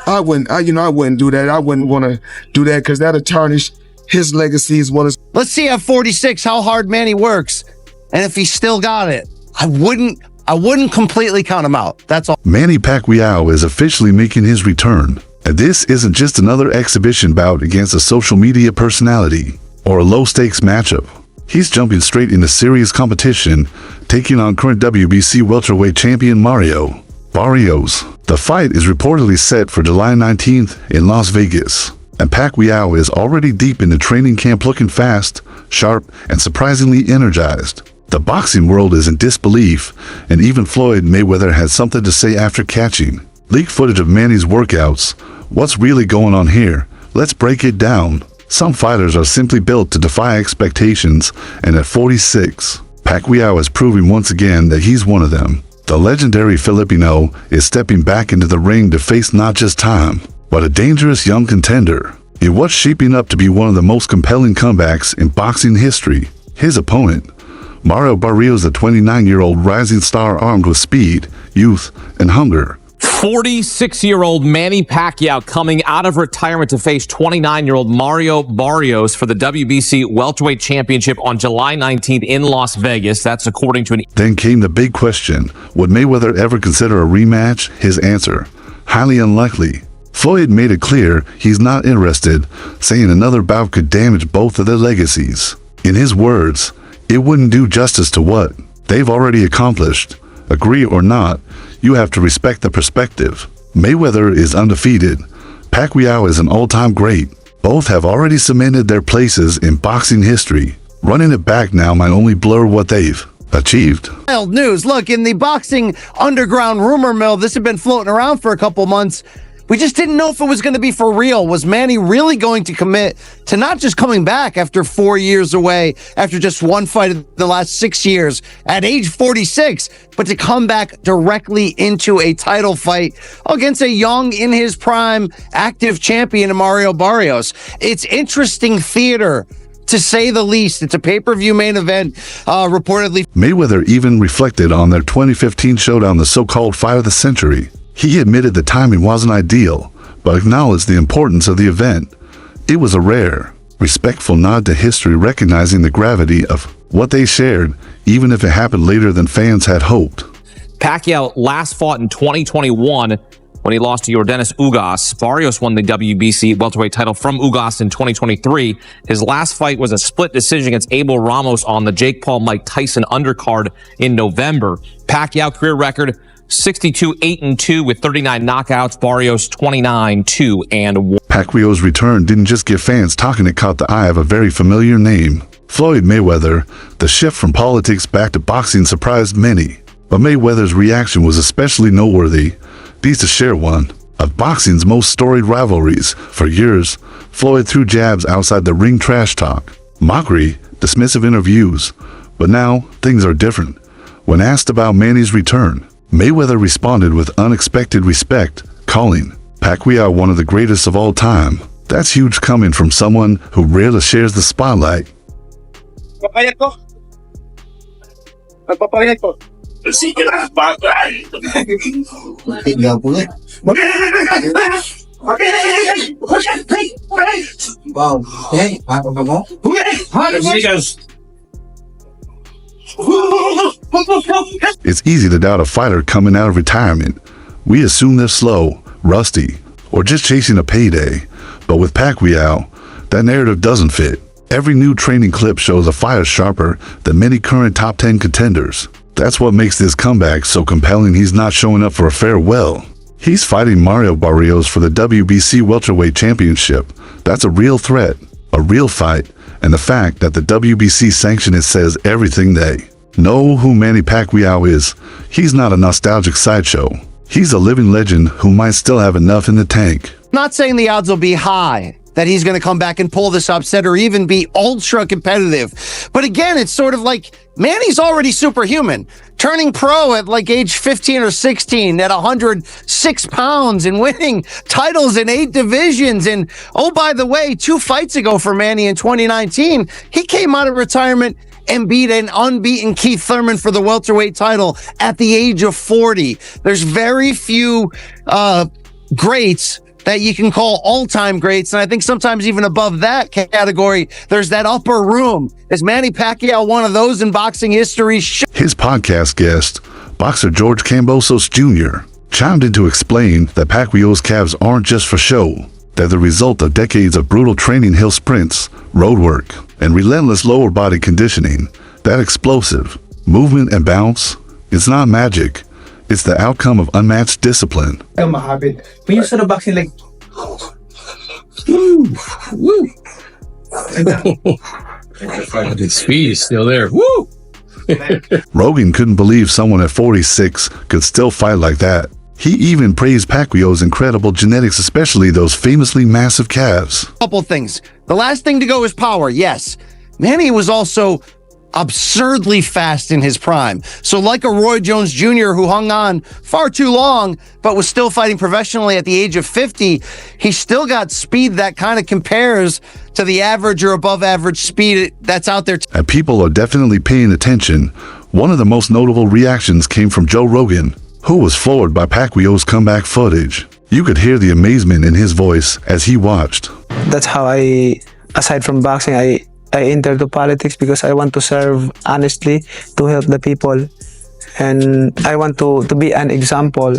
I wouldn't do that. I wouldn't want to do that because that'll tarnish his legacy as well as. Let's see at 46 how hard Manny works, and if he still got it. I wouldn't completely count him out. That's all. Manny Pacquiao is officially making his return, and this isn't just another exhibition bout against a social media personality or a low-stakes matchup. He's jumping straight into serious competition, taking on current WBC welterweight champion Mario Barrios. The fight is reportedly set for July 19th in Las Vegas, and Pacquiao is already deep into training camp, looking fast, sharp, and surprisingly energized. The boxing world is in disbelief, and even Floyd Mayweather had something to say after catching leaked footage of Manny's workouts. What's really going on here? Let's break it down. Some fighters are simply built to defy expectations, and at 46, Pacquiao is proving once again that he's one of them. The legendary Filipino is stepping back into the ring to face not just time, but a dangerous young contender in what's shaping up to be one of the most compelling comebacks in boxing history. His opponent, Mario Barrios, the 29-year-old rising star armed with speed, youth, and hunger. 46-year-old Manny Pacquiao coming out of retirement to face 29-year-old Mario Barrios for the WBC welterweight championship on July 19th in Las Vegas. That's according to an... Then came the big question. Would Mayweather ever consider a rematch? His answer, highly unlikely. Floyd made it clear he's not interested, saying another bout could damage both of their legacies. In his words, it wouldn't do justice to what they've already accomplished. Agree or not, you have to respect the perspective. Mayweather is undefeated. Pacquiao is an all-time great. Both have already cemented their places in boxing history. Running it back now might only blur what they've achieved. Wild news. Look, in the boxing underground rumor mill, this had been floating around for a couple months. We just didn't know if it was going to be for real. Was Manny really going to commit to not just coming back after 4 years away, after just one fight in the last 6 years at age 46, but to come back directly into a title fight against a young, in his prime, active champion, Mario Barrios? It's interesting theater, to say the least. It's a pay-per-view main event, reportedly. Mayweather even reflected on their 2015 showdown, the so-called fight of the century. He admitted the timing wasn't ideal, but acknowledged the importance of the event. It was a rare, respectful nod to history, recognizing the gravity of what they shared, even if it happened later than fans had hoped. Pacquiao last fought in 2021 when he lost to Yordenis Ugas. Barrios won the WBC welterweight title from Ugas in 2023. His last fight was a split decision against Abel Ramos on the Jake Paul-Mike Tyson undercard in November. Pacquiao career record 62-8-2 with 39 knockouts. Barrios 29-2-1. Pacquiao's return didn't just get fans talking, it caught the eye of a very familiar name. Floyd Mayweather. The shift from politics back to boxing surprised many, but Mayweather's reaction was especially noteworthy. Pleased to share one of boxing's most storied rivalries. For years, Floyd threw jabs outside the ring, trash talk, mockery, dismissive interviews. But now, things are different. When asked about Manny's return, Mayweather responded with unexpected respect, calling Pacquiao one of the greatest of all time. That's huge coming from someone who rarely shares the spotlight. It's easy to doubt a fighter coming out of retirement. We assume they're slow, rusty, or just chasing a payday. But with Pacquiao, that narrative doesn't fit. Every new training clip shows a fighter sharper than many current top 10 contenders. That's what makes this comeback so compelling. He's not showing up for a farewell. He's fighting Mario Barrios for the WBC welterweight championship. That's a real threat, a real fight, and the fact that the WBC sanctioned it says everything. They know who Manny Pacquiao is. He's not a nostalgic sideshow. He's a living legend who might still have enough in the tank. Not saying the odds will be high that he's going to come back and pull this upset or even be ultra competitive. But again, it's sort of like Manny's already superhuman. Turning pro at like age 15 or 16 at 106 pounds and winning titles in 8 divisions. And oh, by the way, 2 fights ago for Manny in 2019, he came out of retirement and beat an unbeaten Keith Thurman for the welterweight title at the age of 40. There's very few greats that you can call all-time greats, and I think sometimes even above that category, there's that upper room. Is Manny Pacquiao one of those in boxing history? His podcast guest, boxer George Kambosos Jr., chimed in to explain that Pacquiao's calves aren't just for show. They're the result of decades of brutal training, hill sprints, road work, and relentless lower body conditioning. That explosive movement and bounce, it's not magic. It's the outcome of unmatched discipline. I'm a habit. When you start boxing, like, woo, woo. The speed is still there. Woo! Rogan couldn't believe someone at 46 could still fight like that. He even praised Pacquiao's incredible genetics, especially those famously massive calves. Couple things. The last thing to go is power. Yes. Manny was also absurdly fast in his prime. So like a Roy Jones Jr. who hung on far too long, but was still fighting professionally at the age of 50, he still got speed that kind of compares to the average or above average speed that's out there. And people are definitely paying attention. One of the most notable reactions came from Joe Rogan, who was floored by Pacquiao's comeback footage. You could hear the amazement in his voice as he watched. That's how aside from boxing, I entered to politics because I want to serve honestly, to help the people. And I want to be an example,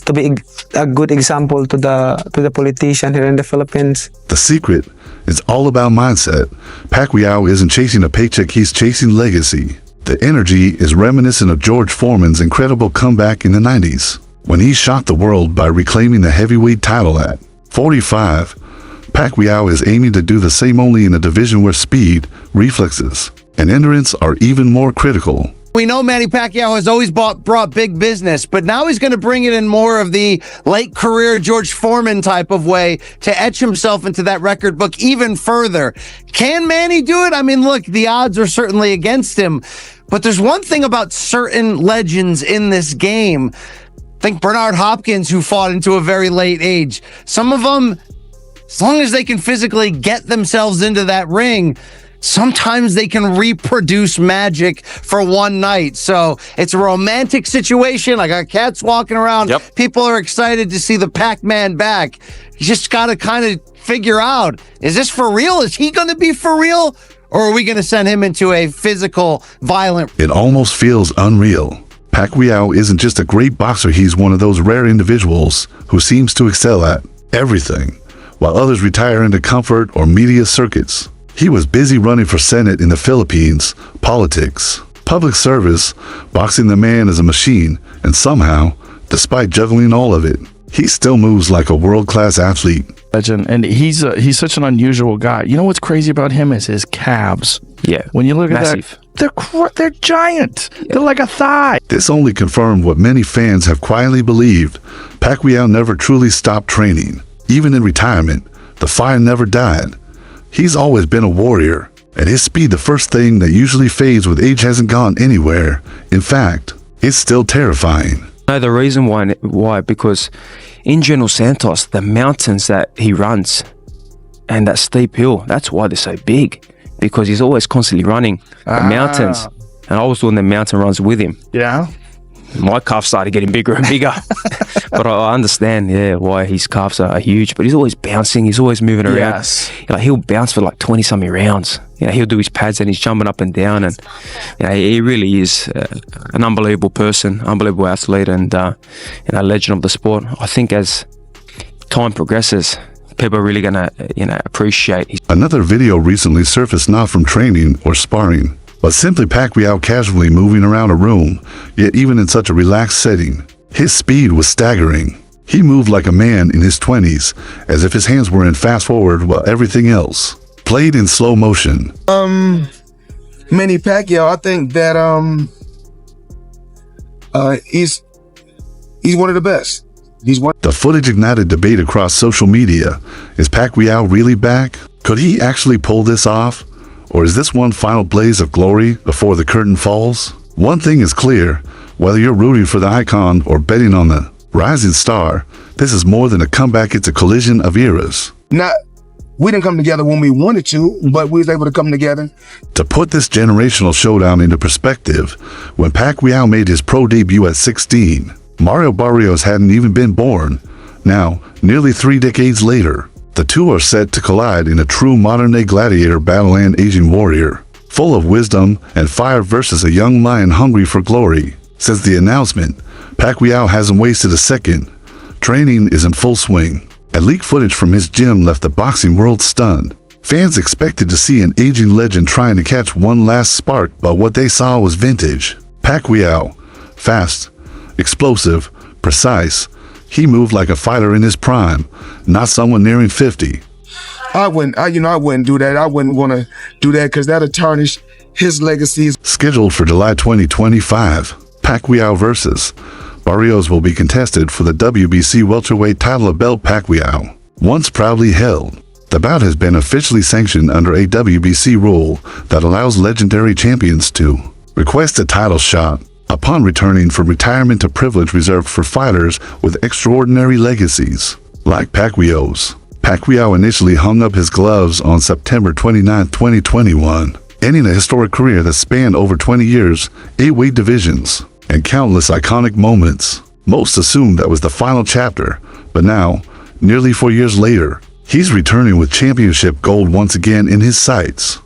to be a good example to the politician here in the Philippines. The secret is all about mindset. Pacquiao isn't chasing a paycheck, he's chasing legacy. The energy is reminiscent of George Foreman's incredible comeback in the 90s, when he shocked the world by reclaiming the heavyweight title at 45. Pacquiao is aiming to do the same, only in a division where speed, reflexes, and endurance are even more critical. We know Manny Pacquiao has always brought big business, but now he's going to bring it in more of the late career George Foreman type of way to etch himself into that record book even further. Can Manny do it? I mean, look, the odds are certainly against him, but there's one thing about certain legends in this game. Think Bernard Hopkins, who fought into a very late age. Some of them, as long as they can physically get themselves into that ring, sometimes they can reproduce magic for one night. So it's a romantic situation. I got cats walking around. Yep. People are excited to see the Pac-Man back. You just got to kind of figure out, is this for real? Is he going to be for real? Or are we going to send him into a physical, violent... It almost feels unreal. Pacquiao isn't just a great boxer, he's one of those rare individuals who seems to excel at everything, while others retire into comfort or media circuits. He was busy running for Senate in the Philippines, politics, public service, boxing. The man is a machine, and somehow, despite juggling all of it, he still moves like a world-class athlete. Legend, and he's such an unusual guy. You know what's crazy about him is his calves. Yeah. When you look Massive. at that, they're giant. Yeah. They're like a thigh. This only confirmed what many fans have quietly believed. Pacquiao never truly stopped training. Even in retirement, the fire never died. He's always been a warrior, and his speed, the first thing that usually fades with age, hasn't gone anywhere. In fact, it's still terrifying. No, the reason why, because in General Santos, the mountains that he runs and that steep hill, that's why they're so big, because he's always constantly running the mountains. And I was doing the mountain runs with him. Yeah. My calves started getting bigger and bigger. But I understand, why his calves are huge. But he's always bouncing. He's always moving around. Yes. He'll bounce for like 20-something rounds. He'll do his pads and he's jumping up and down. And he really is an unbelievable person, unbelievable athlete, and a legend of the sport. I think as time progresses, people are really going to, appreciate his... Another video recently surfaced, not from training or sparring, but simply Pacquiao casually moving around a room, yet even in such a relaxed setting. His speed was staggering. He moved like a man in his 20s, as if his hands were in fast forward while everything else played in slow motion. Manny Pacquiao, I think that he's one of the best. The footage ignited debate across social media. Is Pacquiao really back? Could he actually pull this off? Or is this one final blaze of glory before the curtain falls? One thing is clear, whether you're rooting for the icon or betting on the rising star, this is more than a comeback, it's a collision of eras. Not We didn't come together when we wanted to, but we was able to come together. To put this generational showdown into perspective, when Pacquiao made his pro debut at 16, Mario Barrios hadn't even been born. Now, nearly 3 decades later, the two are set to collide in a true modern-day gladiator battle and aging warrior, full of wisdom and fire versus a young lion hungry for glory. Since the announcement, Pacquiao hasn't wasted a second. Training is in full swing, and leaked footage from his gym left the boxing world stunned. Fans expected to see an aging legend trying to catch one last spark, but what they saw was vintage. Pacquiao, fast, explosive, precise. He moved like a fighter in his prime, not someone nearing 50. I wouldn't do that. I wouldn't want to do that because that'll tarnish his legacy. Scheduled for July 2025, Pacquiao versus Barrios will be contested for the WBC welterweight title of belt. Pacquiao, once proudly held. The bout has been officially sanctioned under a WBC rule that allows legendary champions to request a title shot upon returning from retirement, a privilege reserved for fighters with extraordinary legacies, like Pacquiao's. Pacquiao initially hung up his gloves on September 29, 2021, ending a historic career that spanned over 20 years, 8 weight divisions, and countless iconic moments. Most assumed that was the final chapter, but now, nearly 4 years later, he's returning with championship gold once again in his sights.